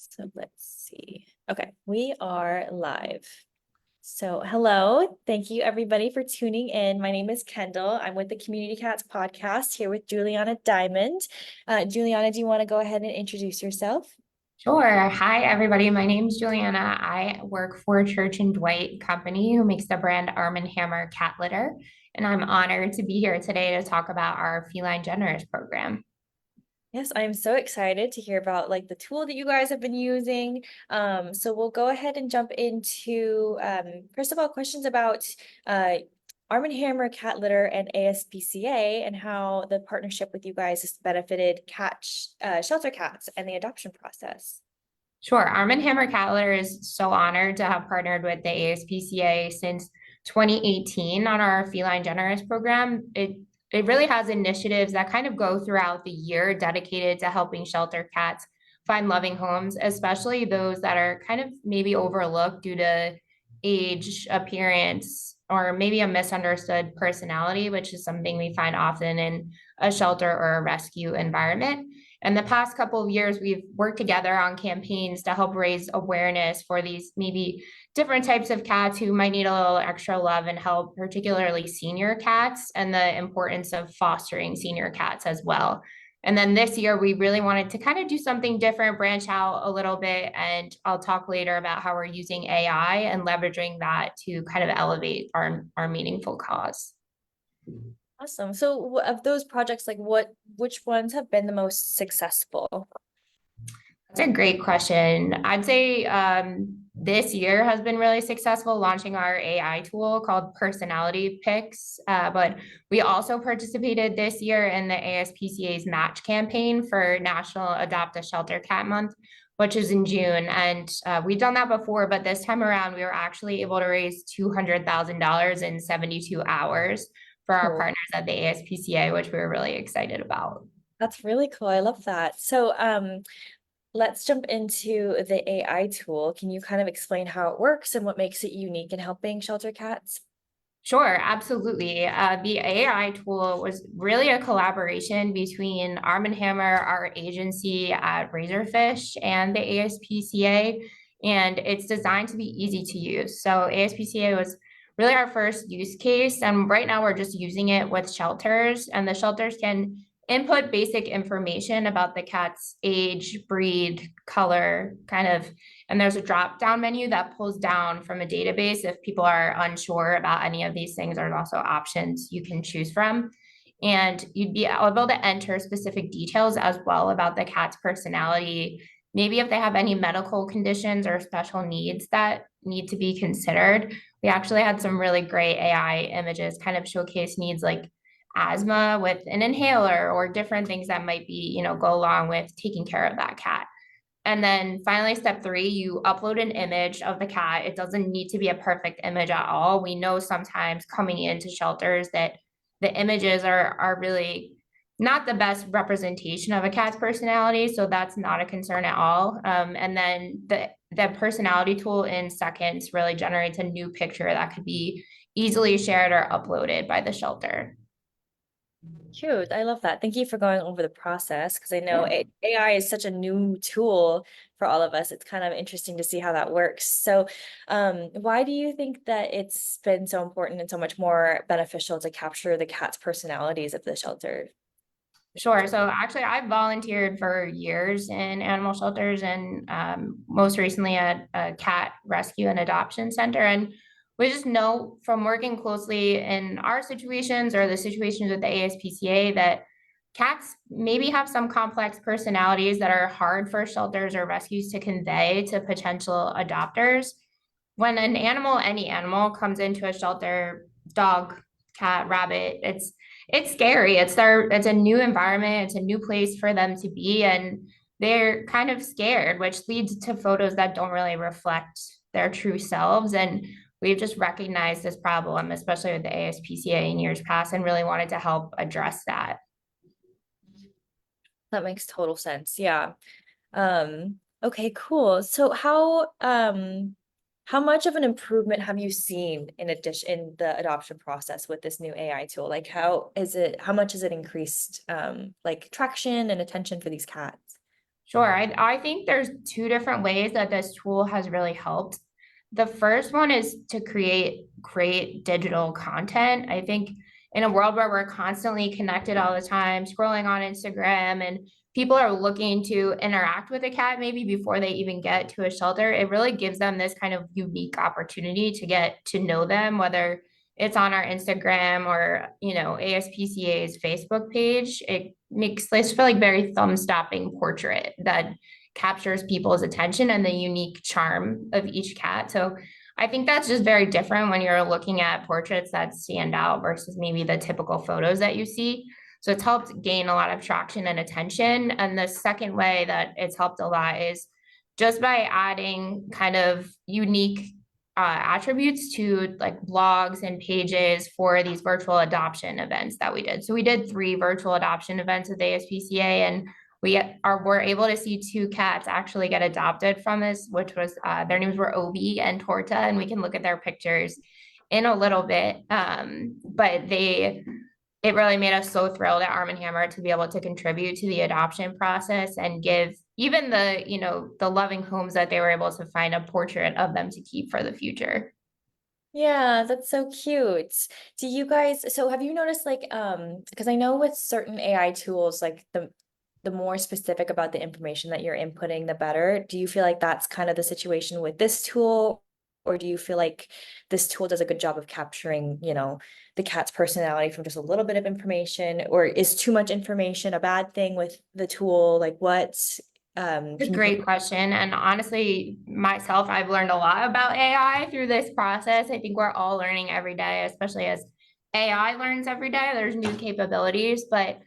So let's see. Okay, we are live. So hello, thank you everybody for tuning in. My name is Kendall. I'm with the Community Cats podcast here with Juliana Diamond. Juliana, do you want to go ahead and introduce yourself? Sure. Hi, everybody. My name's Julianna. I work for Church and Dwight Company, who makes the brand Arm& Hammer cat litter. And I'm honored to be here today to talk about our Feline Generous program. Yes, I'm so excited to hear about like the tool that you guys have been using. So we'll go ahead and jump into first of all questions about uh, Arm& Hammer cat litter and ASPCA and how the partnership with you guys has benefited shelter cats and the adoption process. Sure. Arm& Hammer cat litter is so honored to have partnered with the ASPCA since 2018 on our Feline Generous program. It really has initiatives that kind of go throughout the year dedicated to helping shelter cats find loving homes, especially those that are kind of maybe overlooked due to age, appearance, or maybe a misunderstood personality, which is something we find often in a shelter or a rescue environment. And the past couple of years, we've worked together on campaigns to help raise awareness for these maybe different types of cats who might need a little extra love and help, particularly senior cats, and the importance of fostering senior cats as well. And then this year, we really wanted to kind of do something different, branch out a little bit. And I'll talk later about how we're using AI and leveraging that to kind of elevate our meaningful cause. Awesome. So of those projects, like which ones have been the most successful? That's a great question. I'd say this year has been really successful launching our AI tool called Personality Picks. But we also participated this year in the ASPCA's match campaign for National Adopt a Shelter Cat Month, which is in June. And we've done that before, but this time around, we were actually able to raise $200,000 in 72 hours for our Cool. partners at the ASPCA, which we were really excited about. That's really cool. I love that. So let's jump into the AI tool. Can you kind of explain how it works and what makes it unique in helping shelter cats? Sure, absolutely. The AI tool was really a collaboration between Arm& Hammer, our agency at Razorfish, and the ASPCA, and it's designed to be easy to use. So ASPCA was really our first use case, and right now we're just using it with shelters, and the shelters can input basic information about the cat's age, breed, color, kind of, and there's a drop down menu that pulls down from a database. If people are unsure about any of these things, there's also options you can choose from. And you'd be able to enter specific details as well about the cat's personality, maybe if they have any medical conditions or special needs that need to be considered. We actually had some really great AI images kind of showcase needs like asthma with an inhaler or different things that might be, go along with taking care of that cat. And then finally, step 3, you upload an image of the cat. It doesn't need to be a perfect image at all. We know sometimes coming into shelters that the images are really not the best representation of a cat's personality. So that's not a concern at all. And then the personality tool in seconds really generates a new picture that could be easily shared or uploaded by the shelter. Cute. I love that. Thank you for going over the process because I know Yeah. AI is such a new tool for all of us. It's kind of interesting to see how that works. So, why do you think that it's been so important and so much more beneficial to capture the cat's personalities of the shelter? Sure. So actually, I've volunteered for years in animal shelters and most recently at a cat rescue and adoption center. And we just know from working closely in our situations or the situations with the ASPCA that cats maybe have some complex personalities that are hard for shelters or rescues to convey to potential adopters. When an animal, any animal, comes into a shelter, dog, cat, rabbit, it's scary. It's a new environment, it's a new place for them to be, and they're kind of scared, which leads to photos that don't really reflect their true selves. And we've just recognized this problem, especially with the ASPCA in years past, and really wanted to help address that. That makes total sense. Yeah. Okay, cool. So how much of an improvement have you seen in addition in the adoption process with this new AI tool? Like how much has it increased like traction and attention for these cats? Sure. I think there's two different ways that this tool has really helped. The first one is to create great digital content. I think in a world where we're constantly connected all the time, scrolling on Instagram, and people are looking to interact with a cat maybe before they even get to a shelter, it really gives them this kind of unique opportunity to get to know them, whether it's on our Instagram or, ASPCA's Facebook page. It makes this feel like very thumb-stopping portrait that captures people's attention and the unique charm of each cat. So I think that's just very different when you're looking at portraits that stand out versus maybe the typical photos that you see. So it's helped gain a lot of traction and attention. And the second way that it's helped a lot is just by adding kind of unique attributes to like blogs and pages for these virtual adoption events that we did. So we did 3 virtual adoption events with ASPCA, and were able to see 2 cats actually get adopted from this, which was their names were Obi and Torta, and we can look at their pictures in a little bit. But it really made us so thrilled at Arm& Hammer to be able to contribute to the adoption process and give even the loving homes that they were able to find a portrait of them to keep for the future. Yeah, that's so cute. Do you guys, so have you noticed like, because I know with certain AI tools, like the more specific about the information that you're inputting, the better. Do you feel like that's kind of the situation with this tool? Or do you feel like this tool does a good job of capturing, the cat's personality from just a little bit of information? Or is too much information a bad thing with the tool? Like what, It's a can you? great question. And honestly, myself, I've learned a lot about AI through this process. I think we're all learning every day, especially as AI learns every day. There's new capabilities, but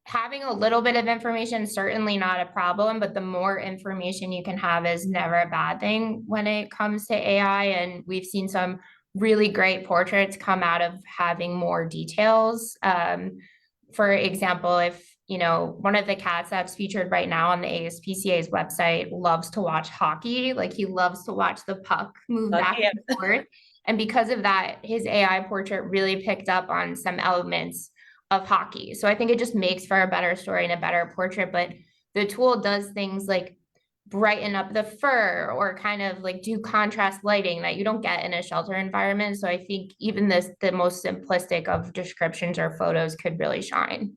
having a little bit of information is certainly not a problem, but the more information you can have is never a bad thing when it comes to AI. And we've seen some really great portraits come out of having more details. For example, if one of the cats that's featured right now on the ASPCA's website loves to watch hockey, like he loves to watch the puck move back Yeah. and forth. And because of that, his AI portrait really picked up on some elements of hockey. So I think it just makes for a better story and a better portrait. But the tool does things like brighten up the fur or kind of like do contrast lighting that you don't get in a shelter environment. So I think even the most simplistic of descriptions or photos could really shine.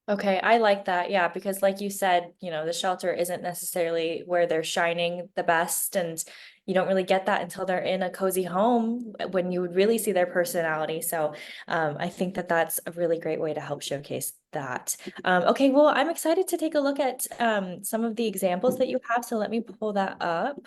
Okay, I like that. Yeah, because like you said, the shelter isn't necessarily where they're shining the best, and you don't really get that until they're in a cozy home when you would really see their personality. So, I think that that's a really great way to help showcase that. Okay, well, I'm excited to take a look at some of the examples that you have. So let me pull that up.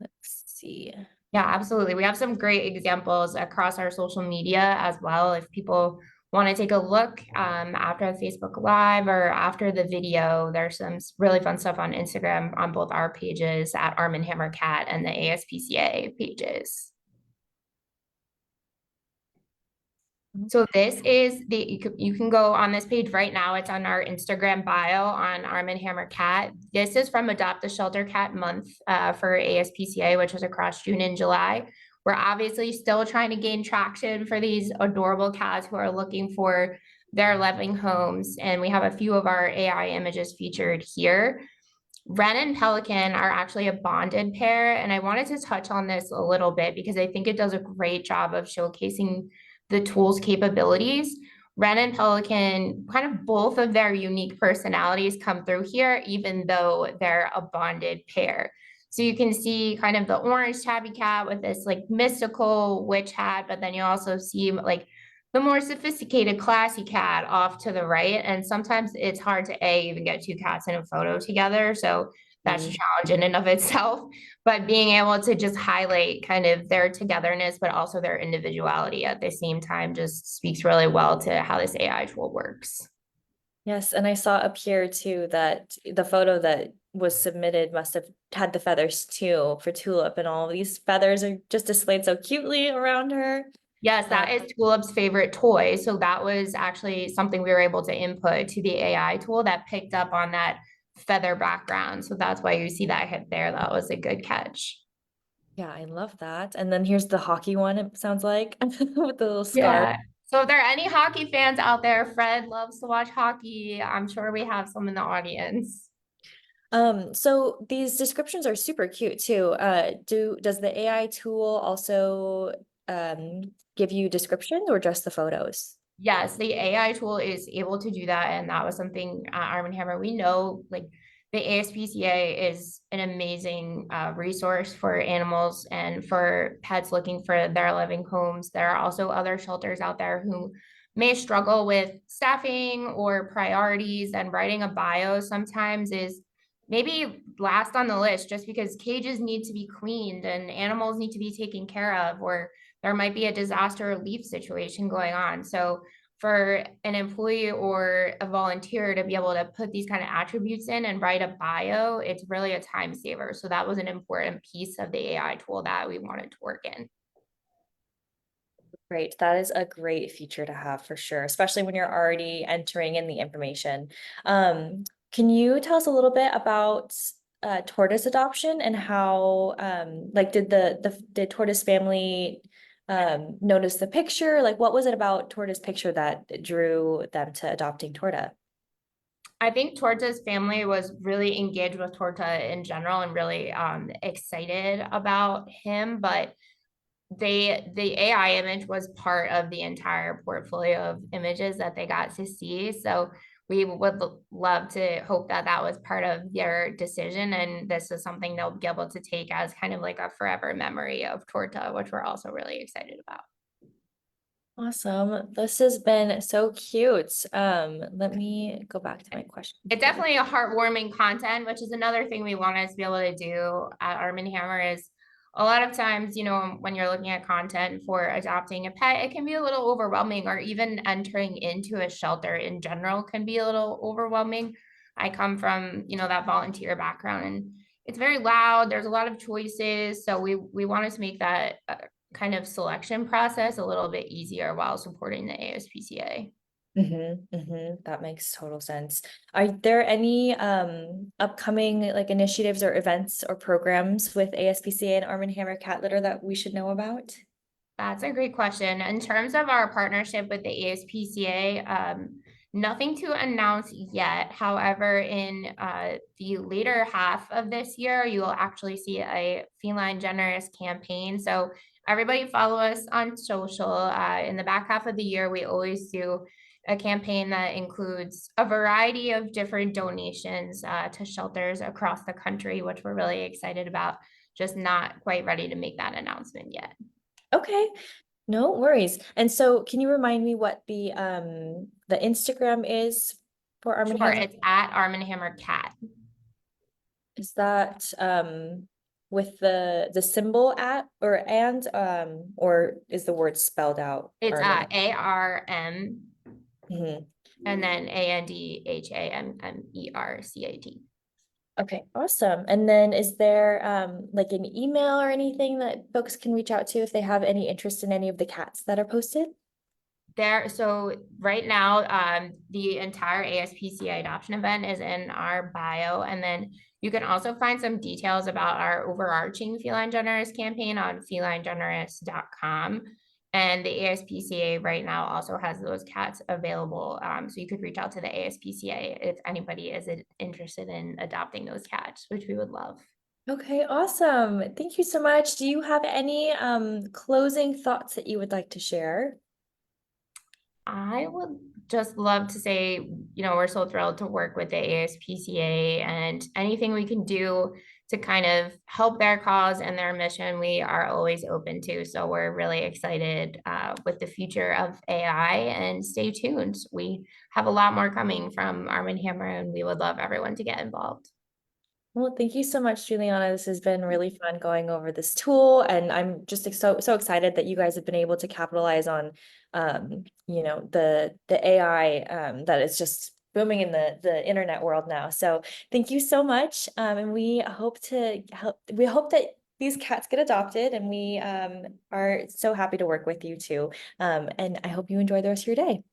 Let's see. Yeah, absolutely. We have some great examples across our social media as well. If people want to take a look after the Facebook Live or after the video, there's some really fun stuff on Instagram on both our pages at Arm& Hammer Cat and the ASPCA pages. So this is you can go on this page right now. It's on our Instagram bio on Arm& Hammer Cat. This is from Adopt a Shelter Cat Month for ASPCA, which was across June and July. We're obviously still trying to gain traction for these adorable cats who are looking for their loving homes. And we have a few of our AI images featured here. Wren and Pelican are actually a bonded pair, and I wanted to touch on this a little bit because I think it does a great job of showcasing the tool's capabilities. Wren and Pelican, kind of both of their unique personalities come through here, even though they're a bonded pair. So you can see kind of the orange tabby cat with this like mystical witch hat, but then you also see like the more sophisticated classy cat off to the right. And sometimes it's hard to even get 2 cats in a photo together. So that's a challenge in and of itself. But being able to just highlight kind of their togetherness, but also their individuality at the same time just speaks really well to how this AI tool works. Yes, and I saw up here too that the photo that was submitted must have had the feathers too for Tulip, and all these feathers are just displayed so cutely around her. Yes, that is Tulip's favorite toy. So that was actually something we were able to input to the AI tool that picked up on that feather background. So that's why you see that hit there. That was a good catch. Yeah, I love that. And then here's the hockey one, it sounds like, with the little scarf. Yeah. So if there are any hockey fans out there, Fred loves to watch hockey. I'm sure we have some in the audience. So these descriptions are super cute too. Does the AI tool also give you descriptions or just the photos? Yes, the AI tool is able to do that, and that was something Arm& and Hammer. We know like the ASPCA is an amazing resource for animals and for pets looking for their living homes. There are also other shelters out there who may struggle with staffing or priorities, and writing a bio sometimes is maybe last on the list just because cages need to be cleaned and animals need to be taken care of, or there might be a disaster relief situation going on. So for an employee or a volunteer to be able to put these kind of attributes in and write a bio, it's really a time saver. So that was an important piece of the AI tool that we wanted to work in. Great. That is a great feature to have for sure, especially when you're already entering in the information. Can you tell us a little bit about tortoise adoption and how like did tortoise family notice the picture? Like what was it about tortoise picture that drew them to adopting Torta? I think Torta's family was really engaged with Torta in general and really excited about him, but the AI image was part of the entire portfolio of images that they got to see. So we would love to hope that that was part of their decision, and this is something they'll be able to take as kind of like a forever memory of Torta, which we're also really excited about. Awesome. This has been so cute. Let me go back to my questions It's here. definitely a heartwarming content, which is another thing we want to be able to do at Arm& and Hammer is a lot of times, when you're looking at content for adopting a pet, it can be a little overwhelming, or even entering into a shelter in general can be a little overwhelming. I come from, that volunteer background, and it's very loud. There's a lot of choices. So we wanted to make that kind of selection process a little bit easier while supporting the ASPCA. That makes total sense. Are there any upcoming like initiatives or events or programs with ASPCA and Arm& and Hammer cat litter that we should know about? That's a great question. In terms of our partnership with the ASPCA, nothing to announce yet. However, in the later half of this year, you will actually see a Feline Generous campaign. So everybody follow us on social. In the back half of the year, we always do a campaign that includes a variety of different donations to shelters across the country, which we're really excited about. Just not quite ready to make that announcement yet. Okay, no worries. And so can you remind me what the Instagram is for Arm& and Sure, Hammer? it's at Arm& and Hammer Cat. Is that with the symbol at or is the word spelled out It's Arm& and ARM Mhm. and then ANDHAMMERCAT. Okay, awesome. And then is there like an email or anything that folks can reach out to if they have any interest in any of the cats that are posted? So right now, the entire ASPCA adoption event is in our bio. And then you can also find some details about our overarching Feline Generous campaign on felinegenerous.com. And the ASPCA right now also has those cats available. So you could reach out to the ASPCA if anybody is interested in adopting those cats, which we would love. Okay, awesome. Thank you so much. Do you have any closing thoughts that you would like to share? I would just love to say, we're so thrilled to work with the ASPCA, and anything we can do to kind of help their cause and their mission, we are always open to. So we're really excited with the future of AI, and stay tuned. We have a lot more coming from Arm& and Hammer, and we would love everyone to get involved. Well, thank you so much, Juliana. This has been really fun going over this tool, and I'm just so excited that you guys have been able to capitalize on, the AI that is just booming in the internet world now. So thank you so much, and we hope to help. We hope that these cats get adopted, and we are so happy to work with you too. And I hope you enjoy the rest of your day.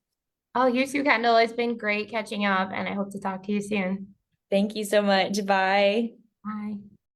Oh, you too, Kendall. It's been great catching up, and I hope to talk to you soon. Thank you so much. Bye. Bye.